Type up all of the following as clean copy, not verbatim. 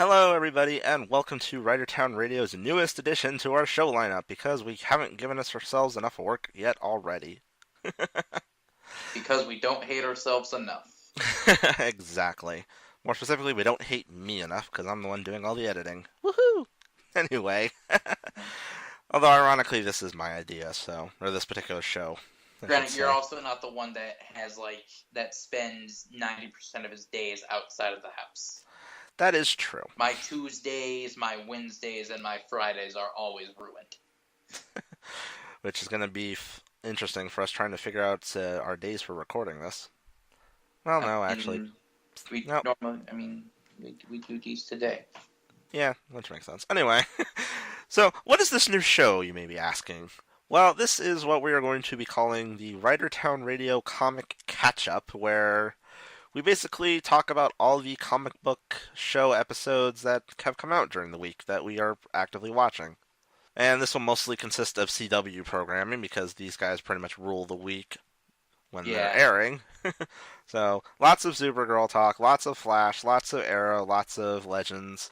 Hello, everybody, and welcome to Ridertown Radio's newest addition to our show lineup because we haven't given us ourselves enough work yet already. Because we don't hate ourselves enough. Exactly. More specifically, we don't hate me enough because I'm the one doing all the editing. Woohoo! Anyway, although ironically, this is my idea, or this particular show, I should Granted, you're say. also not the one that that spends 90% of his days outside of the house. That is true. My Tuesdays, my Wednesdays, and my Fridays are always ruined. Which is going to be interesting for us trying to figure out our days for recording this. Well, no, actually. We No. normally, we do these today. Yeah, which makes sense. Anyway, so what is this new show, you may be asking? Well, this is what we are going to be calling the Ridertown Radio Comic Catch Up, where we basically talk about all the comic book show episodes that have come out during the week that we are actively watching. And this will mostly consist of CW programming because these guys pretty much rule the week when they're airing. So, lots of Supergirl talk, lots of Flash, lots of Arrow, lots of Legends.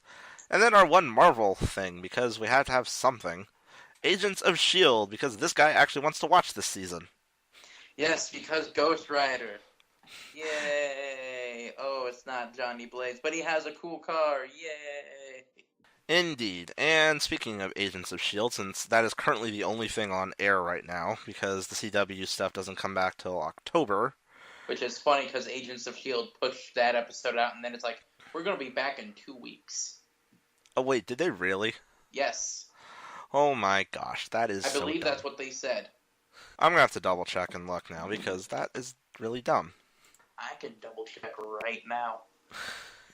And then our one Marvel thing, because we had to have something. Agents of S.H.I.E.L.D., because this guy actually wants to watch this season. Yes, because Ghost Rider. Yay! Oh, it's not Johnny Blaze, but he has a cool car. Yay! Indeed. And speaking of Agents of S.H.I.E.L.D., since that is currently the only thing on air right now, because the CW stuff doesn't come back till October. Which is funny because Agents of S.H.I.E.L.D. pushed that episode out, and then it's like, we're going to be back in 2 weeks. Oh, wait, did they really? Yes. Oh my gosh, that is I so believe dumb. that's what they said. I'm gonna have to double check and look now, because that is really dumb. I could double check right now.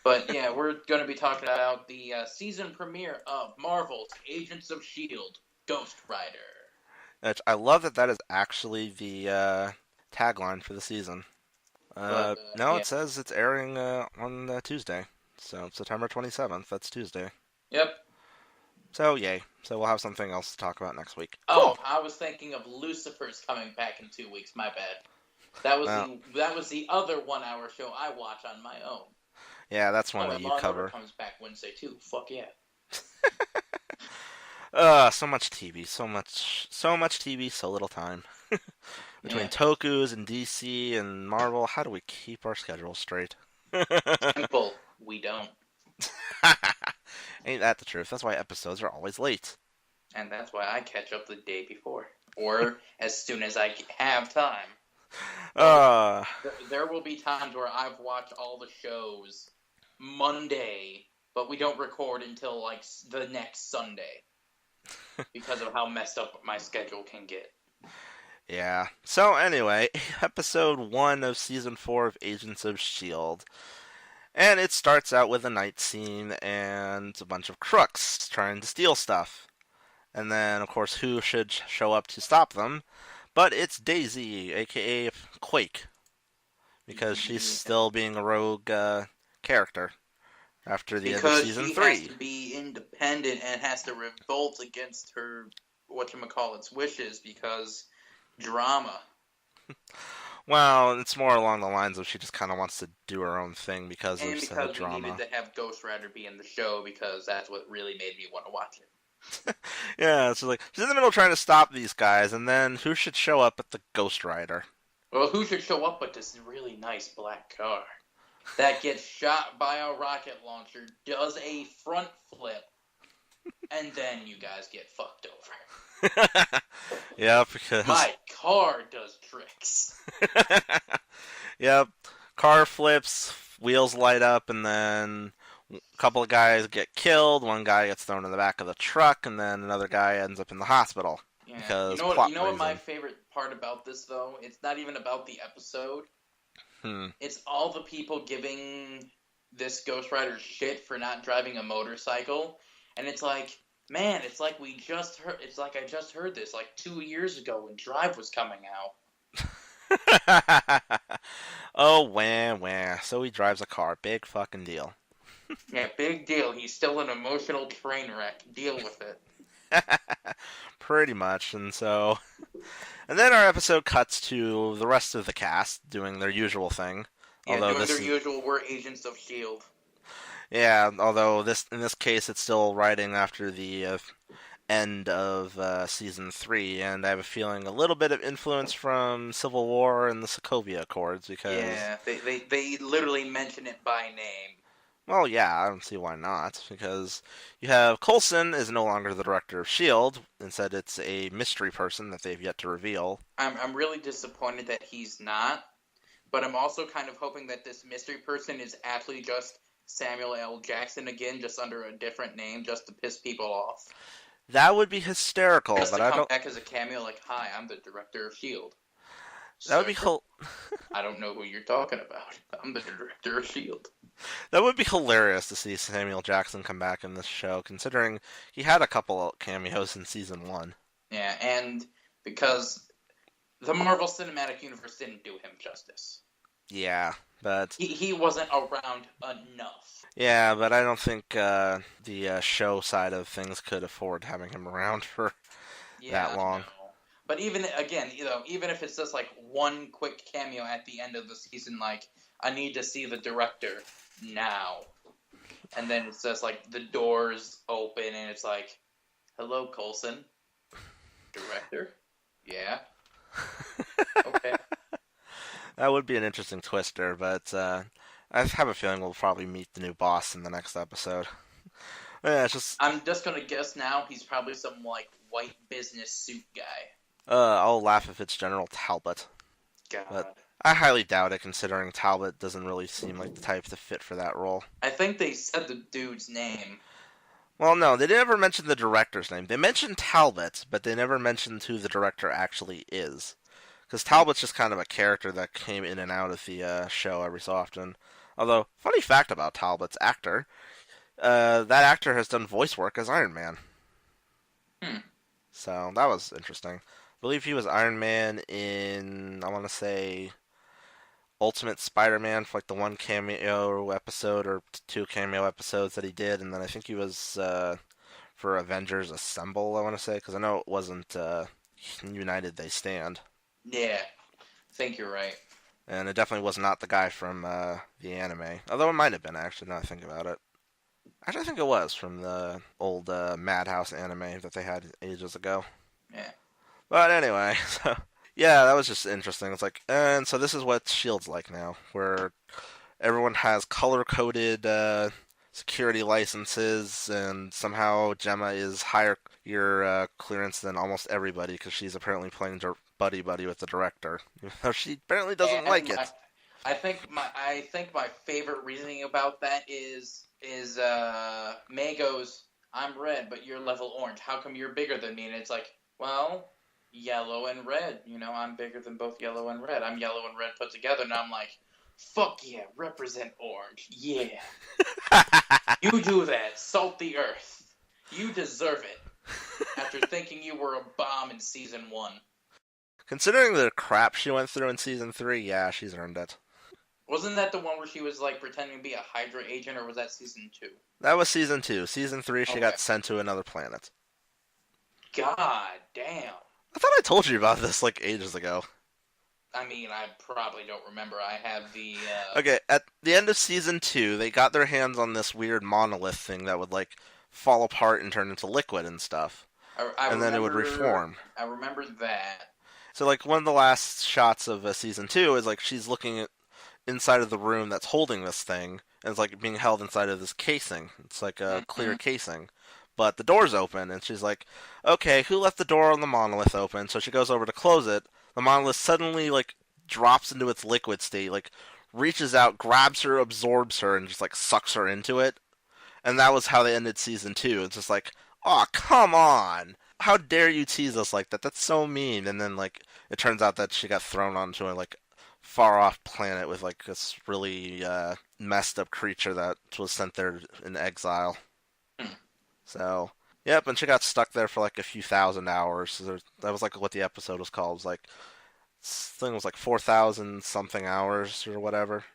But yeah, we're going to be talking about the season premiere of Marvel's Agents of S.H.I.E.L.D. Ghost Rider. I love that that is actually the tagline for the season. No, yeah. it says it's airing on Tuesday. So September 27th, that's Tuesday. Yep. So, yay. So we'll have something else to talk about next week. Oh, Cool. I was thinking of Lucifer's coming back in 2 weeks. My bad. That was the other 1 hour show I watch on my own. Yeah, that's one Oh, that and you Law and Order cover. comes back Wednesday too. Fuck yeah. So much TV, so much TV, so little time. Between Yeah. Tokus and DC and Marvel, how do we keep our schedule straight? Simple. We don't. Ain't that the truth? That's why episodes are always late. And that's why I catch up the day before. Or as soon as I have time. There will be times where I've watched all the shows Monday, but we don't record until like the next Sunday. Because of how messed up my schedule can get. Yeah. So anyway, episode 1 of season 4 of Agents of S.H.I.E.L.D. And it starts out with a night scene and a bunch of crooks trying to steal stuff. And then, of course, who should show up to stop them? But it's Daisy, aka Quake. Because she's still being a rogue character after the end of season 3. Because she has to be independent and has to revolt against her, whatchamacallit's wishes, because drama. Well, it's more along the lines of she just kind of wants to do her own thing because of the And because we drama. needed to have Ghost Rider be in the show because that's what really made me want to watch it. Yeah, so like she's in the middle trying to stop these guys, and then who should show up but the Ghost Rider? Well, who should show up but this really nice black car that gets shot by a rocket launcher, does a front flip, and then you guys get fucked over. Yeah, because My car does tricks. yep, car flips, wheels light up, and then a couple of guys get killed. One guy gets thrown in the back of the truck, and then another guy ends up in the hospital. Yeah. Because You know what my favorite part about this though? It's not even about the episode. It's all the people giving this Ghost Rider shit for not driving a motorcycle, and it's like, man, it's like I just heard this like 2 years ago when Drive was coming out. Oh, wah. So he drives a car. Big fucking deal. Yeah, big deal. He's still an emotional train wreck. Deal with it. Pretty much, and then our episode cuts to the rest of the cast doing their usual thing. Yeah, doing their usual, we're Agents of S.H.I.E.L.D. Yeah, although in this case it's still writing after the end of season 3, and I have a feeling a little bit of influence from Civil War and the Sokovia Accords because, Yeah, they literally mention it by name. well, yeah, I don't see why not. Because you have Coulson is no longer the director of Shield. Instead, it's a mystery person that they've yet to reveal. I'm really disappointed that he's not, but I'm also kind of hoping that this mystery person is actually just Samuel L. Jackson again, just under a different name, just to piss people off. That would be hysterical, Just but to I come don't. back as a cameo, like, "Hi, I'm the director of Shield." That would Sir, be I don't know who you're talking about. I'm the director of Shield. that would be hilarious to see Samuel Jackson come back in this show, considering he had a couple of cameos in season 1. Yeah, and because the Marvel Cinematic Universe didn't do him justice. Yeah, but He wasn't around enough. I don't think the show side of things could afford having him around for Yeah, that I long. know. But even again, even if it's just like one quick cameo at the end of the season, like, I need to see the director now, and then it's just like the doors open and it's like, "Hello, Coulson, director." Yeah. Okay. That would be an interesting twister, but I have a feeling we'll probably meet the new boss in the next episode. Yeah, it's just I'm just gonna guess now he's probably some like white business suit guy. I'll laugh if it's General Talbot, but God. I highly doubt it, considering Talbot doesn't really seem like the type to fit for that role. I think they said the dude's name. Well, no, they never mentioned the director's name. They mentioned Talbot, but they never mentioned who the director actually is. Because Talbot's just kind of a character that came in and out of the show every so often. Although, funny fact about Talbot's actor, that actor has done voice work as Iron Man. Hmm. So that was interesting. I believe he was Iron Man in, I want to say, Ultimate Spider-Man for like the one cameo episode or two cameo episodes that he did, and then I think he was for Avengers Assemble, I want to say, because I know it wasn't United They Stand. Yeah, I think you're right. And it definitely was not the guy from the anime. Although it might have been, actually, now I think about it. Actually, I think it was from the old Madhouse anime that they had ages ago. Yeah. But anyway, so yeah, that was just interesting. It's like, and so this is what Shield's like now, where everyone has color-coded security licenses, and somehow Gemma is higher your clearance than almost everybody because she's apparently playing buddy buddy with the director, even though she apparently doesn't like And it. I think my favorite reasoning about that is May goes, "I'm red, but you're level orange. How come you're bigger than me?" And it's like, well, yellow and red. I'm bigger than both yellow and red. I'm yellow and red put together, and I'm like, fuck yeah, represent orange. Yeah. You do that. Salt the earth. You deserve it. After thinking you were a bomb in season 1. Considering the crap she went through in season 3, yeah, she's earned it. Wasn't that the one where she was like pretending to be a Hydra agent, or was that season 2? That was season 2. Season 3, she Okay. got sent to another planet. God damn. I thought I told you about this like ages ago. I mean, I probably don't remember. I have the. Okay, at the end of season 2, they got their hands on this weird monolith thing that would like fall apart and turn into liquid and stuff, and then it would reform. I remember that. So like one of the last shots of season 2 is like she's looking at inside of the room that's holding this thing, and it's like being held inside of this casing. It's like a clear casing. But the door's open, and she's like, okay, who left the door on the monolith open? So she goes over to close it. The monolith suddenly, like, drops into its liquid state, like, reaches out, grabs her, absorbs her, and just, like, sucks her into it. And that was how they ended season 2. It's just like, oh, come on! How dare you tease us like that? That's so mean. And then, like, it turns out that she got thrown onto a, like, far off planet with, like, this really messed up creature that was sent there in exile. So, yep, and she got stuck there for like a few thousand hours. So that was like what the episode was called. It was like, I think it was like 4,000 something hours or whatever.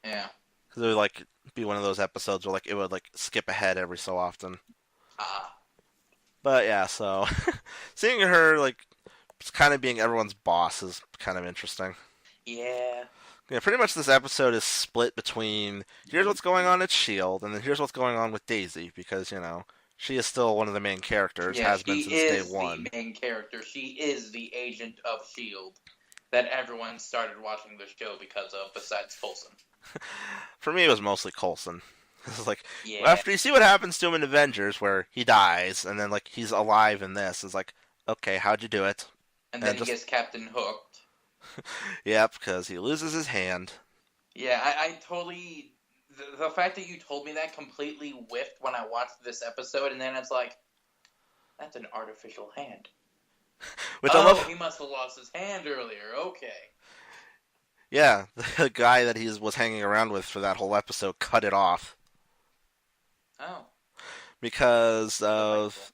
Yeah. Because it would like be one of those episodes where like it would like skip ahead every so often. Ah. But yeah, so seeing her like kind of being everyone's boss is kind of interesting. Yeah. Yeah, pretty much this episode is split between here's what's going on at Shield, and then here's what's going on with Daisy, because she is still one of the main characters, Yeah, has been she since day is the one. main character. She is the agent of S.H.I.E.L.D. that everyone started watching the show because of, besides Coulson. For me, it was mostly Coulson. It's like, Yeah. after you see what happens to him in Avengers, where he dies, and then like he's alive in this, it's like, okay, how'd you do it? And then he gets Captain Hooked. Yep, because he loses his hand. Yeah, I totally... The fact that you told me that completely whiffed when I watched this episode, and then it's like, that's an artificial hand. Which I love. He must have lost his hand earlier. Okay. Yeah, the guy that he was hanging around with for that whole episode cut it off. Oh. Because of...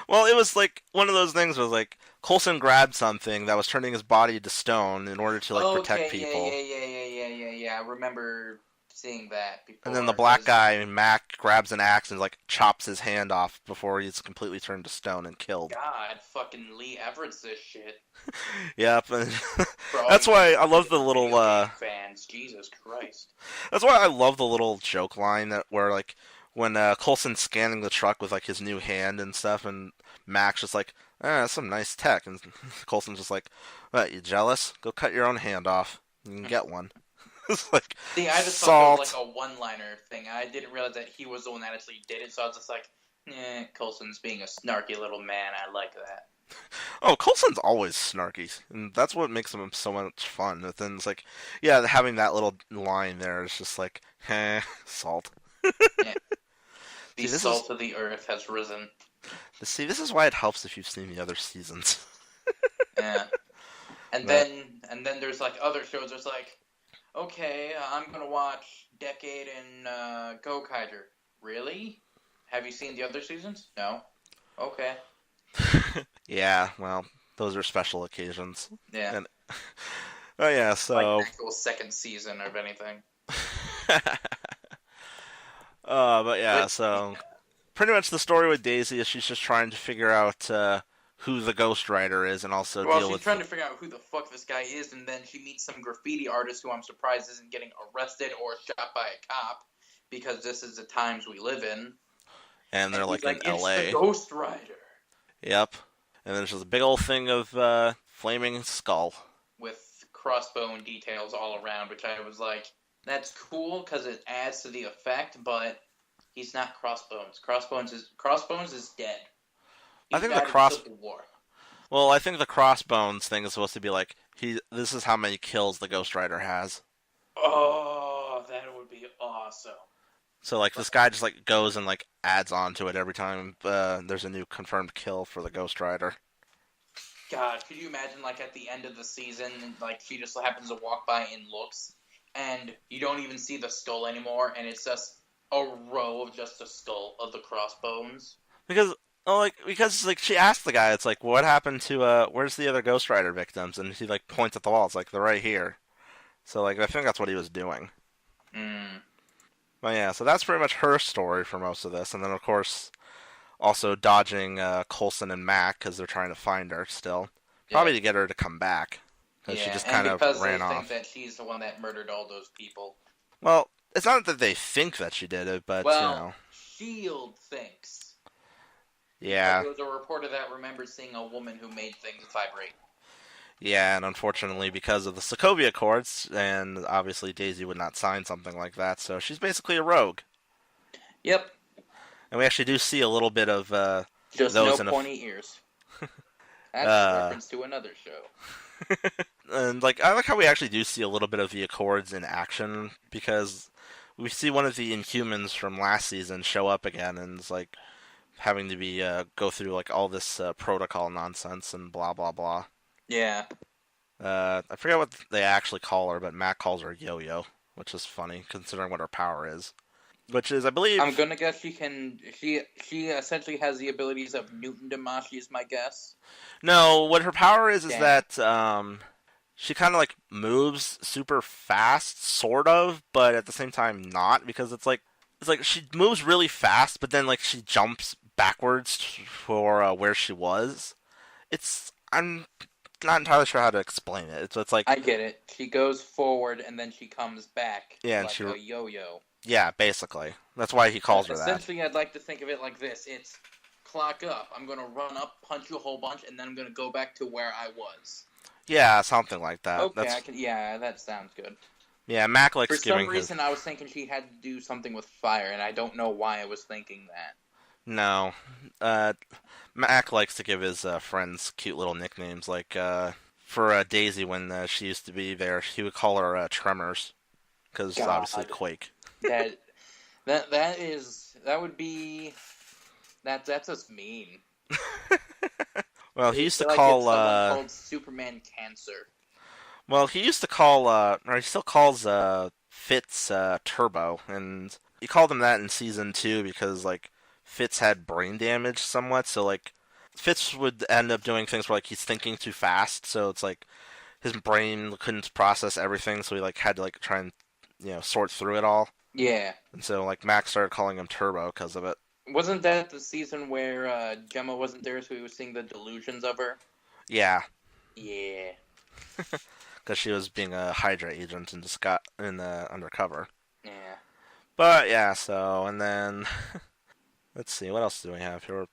Well, it was like one of those things was like Coulson grabbed something that was turning his body to stone in order to like protect people. Yeah. I remember seeing that before. And then the black guy, Mac, grabs an axe and like chops his hand off before he's completely turned to stone and killed. God, fucking Lee Everett's this shit. Yep. That's why I love the little fans. Jesus Christ. That's why I love the little joke line that where like when Coulson's scanning the truck with like his new hand and stuff, and Mac's just like, that's some nice tech, and Coulson's just like, what, you jealous? Go cut your own hand off. You can get one. It's like, see, I just thought it was like a one-liner thing. I didn't realize that he was the one that actually did it, so I was just like, Coulson's being a snarky little man. I like that. Oh, Coulson's always snarky, and that's what makes him so much fun. But then it's like, yeah, having that little line there is just like, salt. Yeah. The salt of the earth has risen. See, this is why it helps if you've seen the other seasons. Yeah. And then there's like other shows. There's like, okay, I'm gonna watch Decade and Gokaiger. Really? Have you seen the other seasons? No. Okay. Yeah, well, those are special occasions. Yeah. And, oh yeah, so like the actual second season of anything. but yeah, so pretty much the story with Daisy is she's just trying to figure out who the Ghost Rider is, and also deal with. She's trying to figure out who the fuck this guy is, and then she meets some graffiti artist who I'm surprised isn't getting arrested or shot by a cop, because this is the times we live in. And they're like in L.A. It's the Ghost Rider. Yep. And then there's just a big old thing of flaming skull with crossbone details all around, which I was like, that's cool because it adds to the effect, but he's not Crossbones. Crossbones is dead. I think the War. Well, I think the Crossbones thing is supposed to be like this is how many kills the Ghost Rider has. Oh, that would be awesome. So like this guy just like goes and like adds on to it every time there's a new confirmed kill for the Ghost Rider. God, could you imagine like at the end of the season, like she just happens to walk by and looks, and you don't even see the skull anymore, and it's just a row of just a skull of the Crossbones. Because she asked the guy, it's like, what happened to where's the other Ghost Rider victims? And he like points at the wall. It's like they're right here. So like I think that's what he was doing. But yeah, so that's pretty much her story for most of this, and then of course also dodging Coulson and Mac because they're trying to find her still, probably to get her to come back because she just kind of ran off. Because they think that she's the one that murdered all those people. Well, it's not that they think that she did it, but S.H.I.E.L.D. thinks. Yeah. There was a reporter that remembered seeing a woman who made things vibrate. Yeah, and unfortunately, because of the Sokovia Accords, and obviously Daisy would not sign something like that, so she's basically a rogue. Yep. And we actually do see a little bit of just those no pointy ears. That's a reference to another show. And like I like how we actually do see a little bit of the Accords in action, because we see one of the Inhumans from last season show up again, and it's like having to be go through like all this protocol nonsense and blah blah blah. Yeah. I forget what they actually call her, but Matt calls her Yo-Yo, which is funny considering what her power is. Which is, I believe... I'm gonna guess she essentially has the abilities of Newton Damashi, is my guess. No, what her power is that she kind of like moves super fast, sort of, but at the same time not, because it's like she moves really fast, but then like she jumps backwards for where she was. I'm not entirely sure how to explain it. It's like I get it. She goes forward and then she comes back yeah, and like a yo-yo. yeah, basically that's why he calls her that. Essentially, I'd like to think of it like this: it's clock up. I'm gonna run up, punch you a whole bunch, and then I'm gonna go back to where I was. Yeah, something like that. Okay, yeah, that sounds good. Yeah, Mac likes For giving some reason, I was thinking she had to do something with fire, and I don't know why I was thinking that. No. Mac likes to give his friends cute little nicknames. Like, for Daisy, when she used to be there, he would call her Tremors. Because obviously Quake. That would be... That's just mean. Well, he used to call... called Superman Cancer. Well, he used to call... or he still calls Fitz Turbo. And he called him that in Season 2 because, like, Fitz had brain damage somewhat, so like Fitz would end up doing things where like he's thinking too fast, so it's like his brain couldn't process everything, so he like had to like try and sort through it all. Yeah. And so like Max started calling him Turbo because of it. Wasn't that the season where Gemma wasn't there, so he was seeing the delusions of her? Yeah. Yeah. Because she was being a Hydra agent in the undercover. Yeah. But yeah, so and then. Let's see, what else do we have here?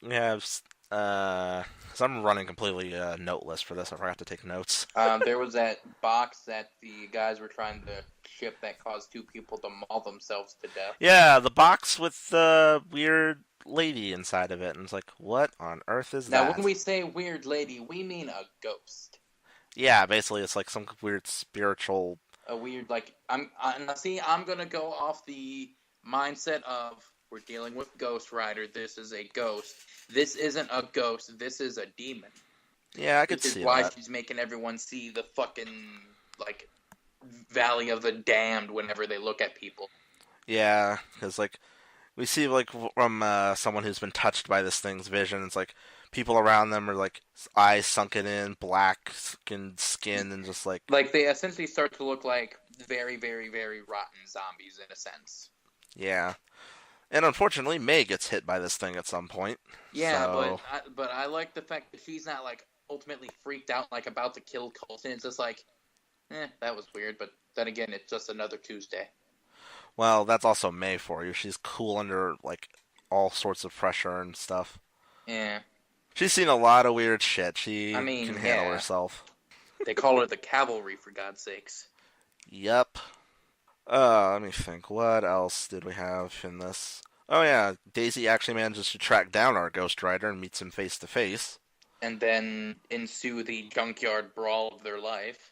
We have, so I'm running completely noteless for this. I forgot to take notes. There was that box that the guys were trying to ship that caused 2 people to maul themselves to death. Yeah, the box with the weird lady inside of it, and it's like, what on earth is that? Now, when we say weird lady, we mean a ghost. Yeah, basically, it's like some weird spiritual... A weird, like, I'm gonna go off the mindset of... We're dealing with Ghost Rider. This is a ghost. This isn't a ghost. This is a demon. Yeah, I could see that. Which is why she's making everyone see the fucking, like, Valley of the Damned whenever they look at people. Yeah, because, like, we see, like, from someone who's been touched by this thing's vision, it's like people around them are, like, eyes sunken in, black skin, and just, like... Like, they essentially start to look like very, very, very rotten zombies, in a sense. Yeah. And unfortunately, May gets hit by this thing at some point. Yeah, so... but I like the fact that she's not like ultimately freaked out, like about to kill Coulson. It's just like, that was weird. But then again, it's just another Tuesday. Well, that's also May for you. She's cool under like all sorts of pressure and stuff. Yeah. She's seen a lot of weird shit. She can handle herself. They call her the cavalry, for God's sakes. Yep. Let me think. What else did we have in this? Oh yeah, Daisy actually manages to track down our Ghost Rider and meets him face to face. And then ensue the junkyard brawl of their life.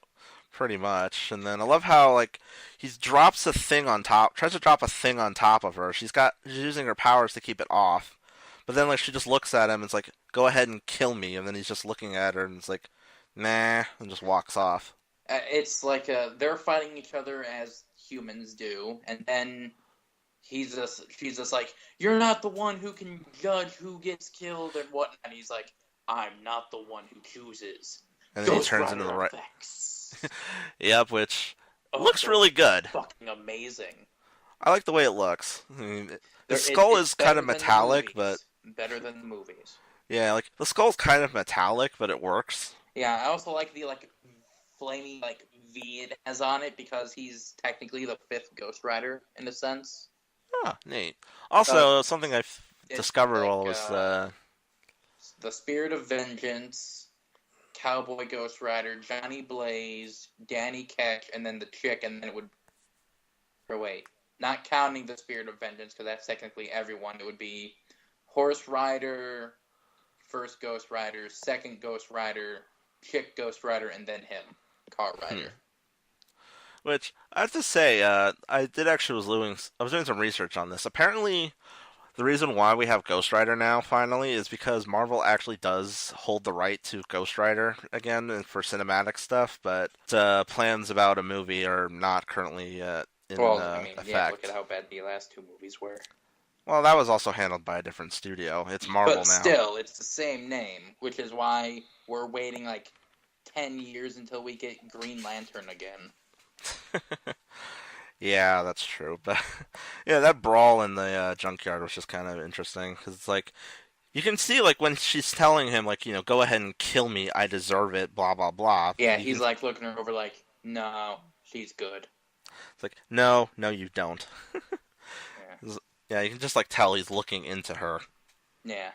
Pretty much. And then I love how like he drops a thing on top, tries to drop a thing on top of her. She's using her powers to keep it off. But then like she just looks at him and it's like, go ahead and kill me. And then he's just looking at her and it's like, nah, and just walks off. It's like they're fighting each other as humans do, and then she's just like, you're not the one who can judge who gets killed and whatnot. And he's like, I'm not the one who chooses. And then he turns into the right. Yep, which looks really good. Fucking amazing. I like the way it looks. I mean, the skull is kind of metallic, but better than the movies. Yeah, like the skull's kind of metallic, but it works. Yeah, I also like the flaming V it has on it because he's technically the 5th Ghost Rider in a sense. Oh, neat. Also, something I've discovered while I was the Spirit of Vengeance, Cowboy Ghost Rider, Johnny Blaze, Danny Ketch, and then the chick, and then it would. Or wait, not counting the Spirit of Vengeance because that's technically everyone. It would be Horse Rider, first Ghost Rider, second Ghost Rider, chick Ghost Rider, and then him. Car Rider. Which I have to say, I was doing some research on this. Apparently, the reason why we have Ghost Rider now finally is because Marvel actually does hold the right to Ghost Rider again for cinematic stuff, but plans about a movie are not currently in effect. Yeah, look at how bad the last 2 movies were. Well, that was also handled by a different studio. It's Marvel now. But still, it's the same name, which is why we're waiting 10 years until we get Green Lantern again. Yeah, that's true. But yeah, that brawl in the junkyard was just kind of interesting because it's like You can see like when she's telling him like, go ahead and kill me, I deserve it, blah blah blah. Yeah, You he's can like looking her over like, no, she's good. It's like, no, no, you don't. Yeah. Yeah, you can just like tell he's looking into her. Yeah.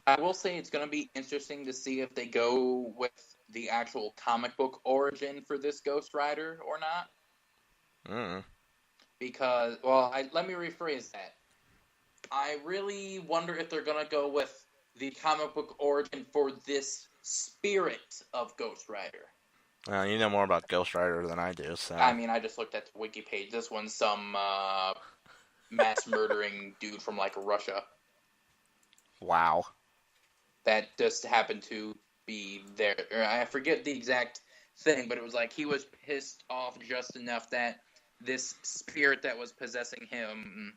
I will say it's going to be interesting to see if they go with the actual comic book origin for this Ghost Rider or not. Mm. Because, well, let me rephrase that. I really wonder if they're going to go with the comic book origin for this spirit of Ghost Rider. You know more about Ghost Rider than I do, so. I mean, I just looked at the wiki page. This one's some mass murdering dude from like Russia. Wow. That just happened to be there. I forget the exact thing, but it was like he was pissed off just enough that this spirit that was possessing him,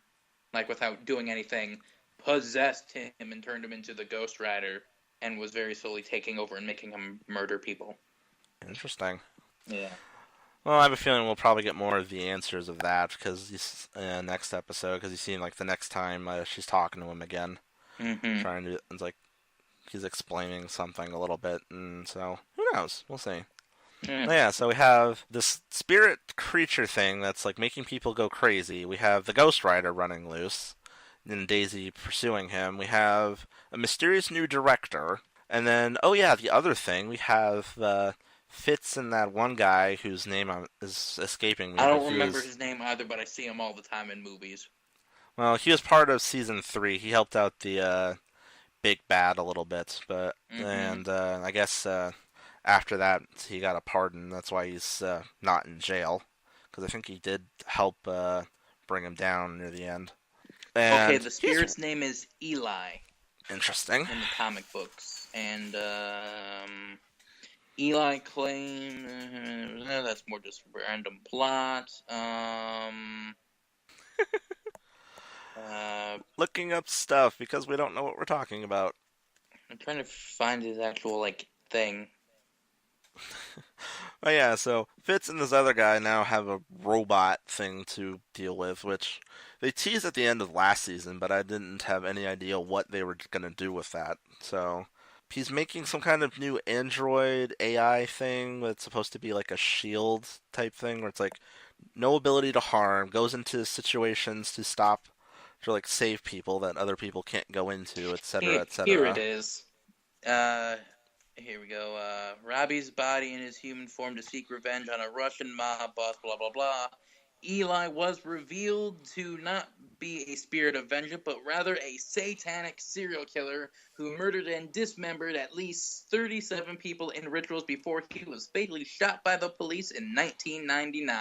like without doing anything, possessed him and turned him into the Ghost Rider and was very slowly taking over and making him murder people. Interesting. Yeah. Well, I have a feeling we'll probably get more of the answers of that because next episode, because you see like the next time she's talking to him again, trying to. It's like he's explaining something a little bit, and so who knows? We'll see. Yeah, so we have this spirit creature thing that's like making people go crazy. We have the Ghost Rider running loose, and Daisy pursuing him. We have a mysterious new director, and then oh yeah, the other thing we have Fitz and that one guy whose name is escaping me. I don't remember his name either, but I see him all the time in movies. Well, he was part of season 3. He helped out the big bad a little bit, but and I guess after that he got a pardon. That's why he's not in jail, because I think he did help bring him down near the end. And okay, the spirit's name is Eli. Interesting. In the comic books, and Eli claimed that's more just random plot. Looking up stuff because we don't know what we're talking about. I'm trying to find his actual like thing. Oh yeah, so Fitz and this other guy now have a robot thing to deal with, which they teased at the end of last season, but I didn't have any idea what they were going to do with that. So he's making some kind of new android AI thing that's supposed to be like a shield type thing, where it's like no ability to harm, goes into situations to stop, to like save people that other people can't go into, etc., etc. Here it is. Here we go. Robbie's body in his human form to seek revenge on a Russian mob boss, blah, blah, blah. Eli was revealed to not be a spirit of vengeance, but rather a satanic serial killer who murdered and dismembered at least 37 people in rituals before he was fatally shot by the police in 1999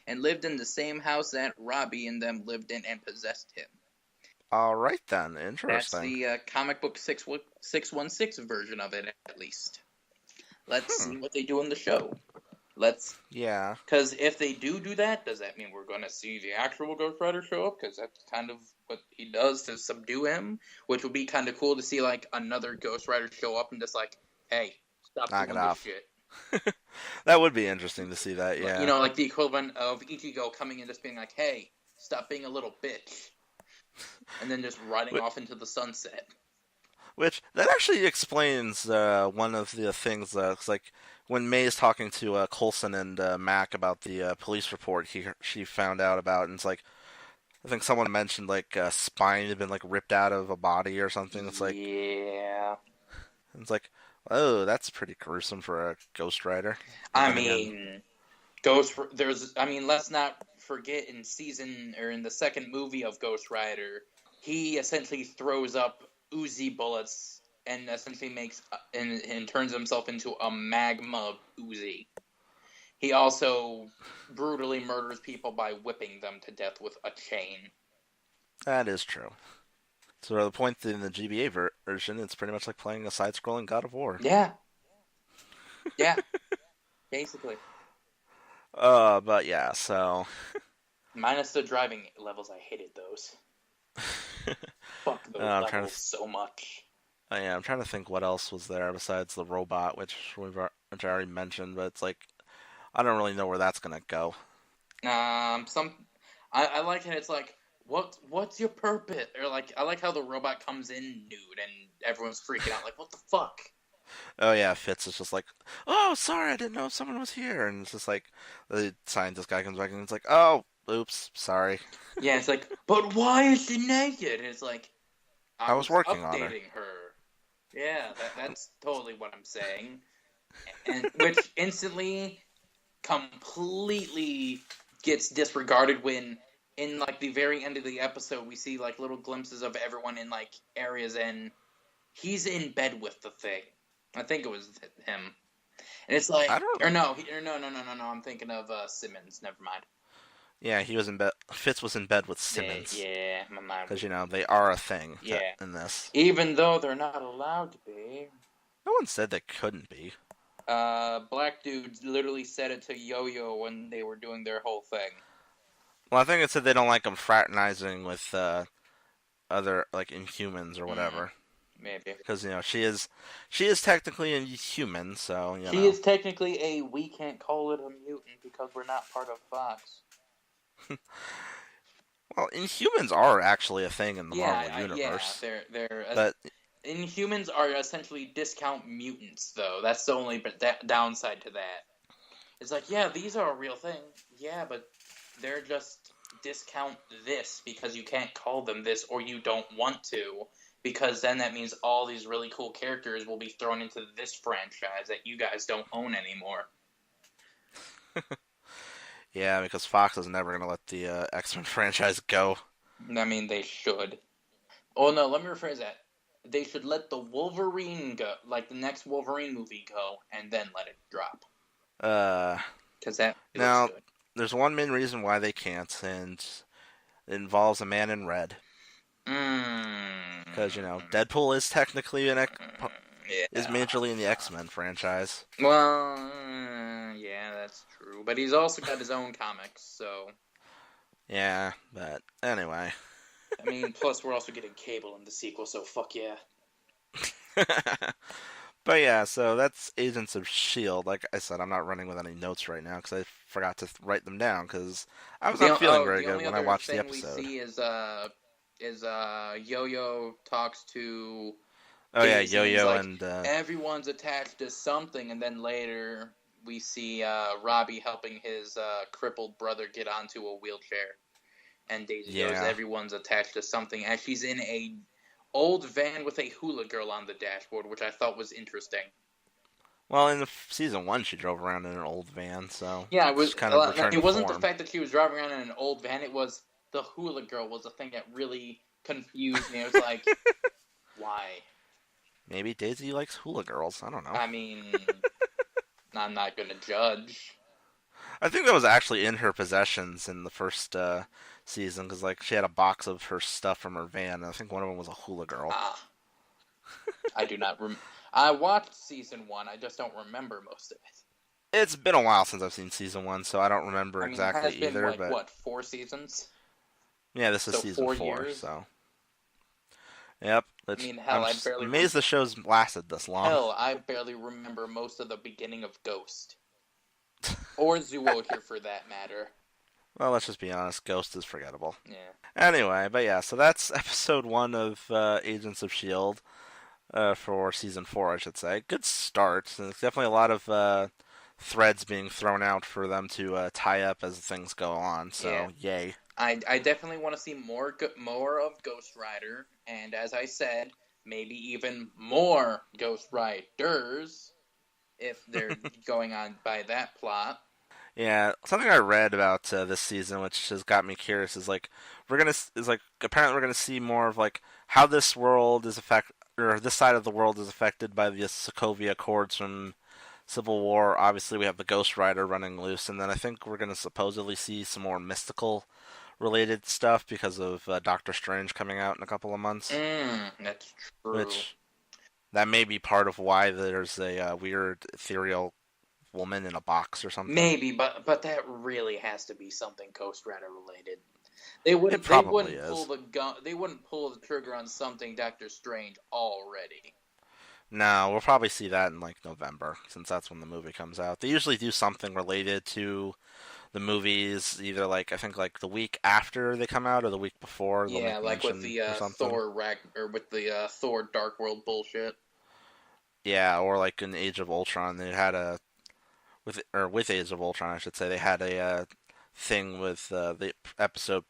and lived in the same house that Robbie and them lived in and possessed him. All right then, interesting. That's the comic book 616 version of it, at least. Let's see what they do in the show. Yeah. Because if they do that, does that mean we're going to see the actual Ghost Rider show up? Because that's kind of what he does to subdue him, which would be kind of cool to see like another Ghost Rider show up and just like, hey, stop doing this shit. That would be interesting to see that. Yeah. You know, like the equivalent of Ichigo coming in just being like, hey, stop being a little bitch. And then just riding off into the sunset. Which, that actually explains one of the things, it's like, when May is talking to Coulson and Mac about the police report she found out about, and it's like, I think someone mentioned, like, a spine had been, like, ripped out of a body or something. It's like... Yeah. It's like, oh, that's pretty gruesome for a Ghost Rider. I mean, let's not forget in the second movie of Ghost Rider, he essentially throws up Uzi bullets and essentially makes and turns himself into a magma Uzi. He also brutally murders people by whipping them to death with a chain. That is true. So the point in the GBA version, it's pretty much like playing a side-scrolling God of War. Yeah. Yeah. Basically. But yeah, so... Minus the driving levels, I hated those. Fuck those levels so much. Yeah, I'm trying to think what else was there besides the robot, which I already mentioned, but it's like, I don't really know where that's gonna go. I like it. It's like, what's your purpose? Or like, I like how the robot comes in nude and everyone's freaking out, like, what the fuck? Oh yeah, Fitz is just like, oh sorry, I didn't know someone was here, and it's just like the scientist guy comes back and it's like, oh, oops, sorry, Yeah, it's like, but why is she naked? And it's like, I I was was working on her. updating her. Yeah, that's totally what I'm saying. And which instantly, completely gets disregarded when, in like the very end of the episode, we see like little glimpses of everyone in like areas, and he's in bed with the thing. I think it was him, and it's like, I don't. or no, no. I'm thinking of Simmons. Never mind. Yeah, he was in bed. Fitz was in bed with Simmons Yeah, my mind. because they are a thing Yeah, in this. even though they're not allowed to be. No one said they couldn't be. Black dudes literally said it to Yo-Yo when they were doing their whole thing. Well, I think it said they don't like him fraternizing with other like Inhumans or whatever. Maybe Because she is technically a human, so she is technically a. We can't call it a mutant because we're not part of Fox. Well, Inhumans are actually a thing in the Marvel universe. Yeah, they're. But Inhumans are essentially discount mutants, though. That's the only downside to that. It's like, yeah, these are a real thing. Yeah, but they're just discount this because you can't call them this, or you don't want to, because then that means all these really cool characters will be thrown into this franchise that you guys don't own anymore. yeah, because Fox is never going to let the X-Men franchise go. I mean, they should. Oh no, let me rephrase that. They should let the Wolverine go, like the next Wolverine movie go, and then let it drop. Because that now, good. There's one main reason why they can't, and it involves a man in red. Because Deadpool is technically is majorly in the X-Men franchise. Well, yeah, that's true. But he's also got his own comics, so. Yeah, but anyway. I mean, plus we're also getting Cable in the sequel, so fuck yeah. But yeah, so that's Agents of S.H.I.E.L.D. Like I said, I'm not running with any notes right now because I forgot to write them down because I was not feeling very good when I watched the episode. The only thing we see is Yo-Yo talks to. Oh Daisy, yeah, Yo-Yo like, and everyone's attached to something, and then later we see Robbie helping his crippled brother get onto a wheelchair, and Daisy goes, everyone's attached to something, as she's in a old van with a hula girl on the dashboard, which I thought was interesting. Well, in season 1, she drove around in an old van, so yeah, it was kind of it wasn't the fact that she was driving around in an old van; it was the hula girl was the thing that really confused me. It was like, why? Maybe Daisy likes hula girls. I don't know. I mean, I'm not gonna judge. I think that was actually in her possessions in the first season because like she had a box of her stuff from her van, and I think one of them was a hula girl. I do not. I watched season 1. I just don't remember most of it. It's been a while since I've seen season 1, so I don't remember exactly it has been, either. Like, but what, 4 seasons? Yeah, this is season 4. So. Yep. I mean, hell, I'm amazed the show's lasted this long. Hell, I barely remember most of the beginning of Ghost. Or Zootopia, for that matter. Well, let's just be honest. Ghost is forgettable. Yeah. Anyway, but yeah, so that's episode 1 of Agents of S.H.I.E.L.D. For season 4, I should say. Good start. There's definitely a lot of threads being thrown out for them to tie up as things go on. So, yay. I definitely want to see more of Ghost Rider, and as I said, maybe even more Ghost Riders if they're going on by that plot. Yeah, something I read about this season, which has got me curious, is like apparently we're gonna see more of like how this world is this side of the world is affected by the Sokovia Accords from Civil War. Obviously, we have the Ghost Rider running loose, and then I think we're gonna supposedly see some more mystical related stuff because of Doctor Strange coming out in a couple of months. That's true. Which that may be part of why there's a weird ethereal woman in a box or something. Maybe, but that really has to be something Ghost Rider related. They wouldn't pull the trigger on something Doctor Strange already. No, we'll probably see that in like November, since that's when the movie comes out. They usually do something related to the movies either like I think like the week after they come out or the week before they'll Yeah, make like with mention the or something. With the Thor Dark World bullshit. Yeah, or like in Age of Ultron they had a with Age of Ultron I should say they had a thing with the the episode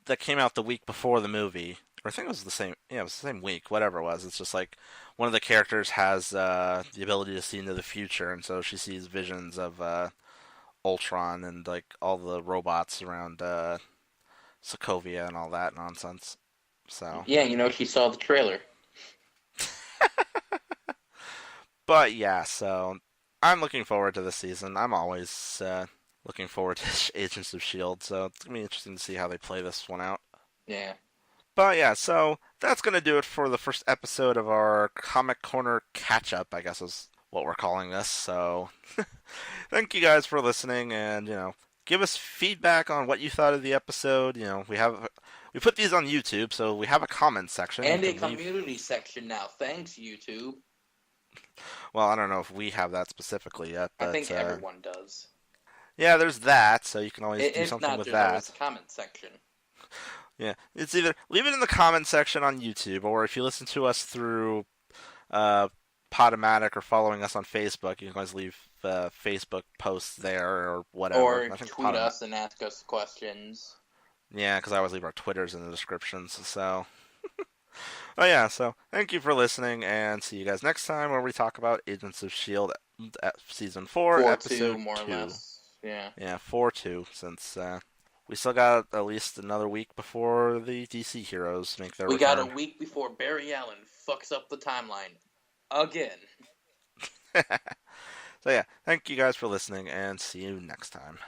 that came out the week before the movie, or I think it was the same. Yeah, it was the same week. Whatever it was, it's just like one of the characters has the ability to see into the future, and so she sees visions of Ultron and like all the robots around Sokovia and all that nonsense. So, Yeah, she saw the trailer. but yeah, so I'm looking forward to this season. I'm always looking forward to Agents of Shield, so it's gonna be interesting to see how they play this one out. Yeah. But yeah, so that's going to do it for the first episode of our Comic Corner catch up, I guess is what we're calling this. So thank you guys for listening and, give us feedback on what you thought of the episode. We put these on YouTube, so we have a comment section. And a community section now. Thanks, YouTube. Well, I don't know if we have that specifically yet, but I think everyone does. Yeah, there's that, so you can always do something with that. There's always a comment section. Yeah, it's either leave it in the comment section on YouTube, or if you listen to us through Podomatic or following us on Facebook, you can always leave Facebook posts there or whatever. Or tweet us and ask us questions. Yeah, because I always leave our Twitters in the descriptions. So, oh yeah. So thank you for listening, and see you guys next time where we talk about Agents of Shield, season 4, episode 2, more or less. Yeah. Yeah, 4-2 since. We still got at least another week before the DC heroes make their return. We got a week before Barry Allen fucks up the timeline. Again. So yeah, thank you guys for listening, and see you next time.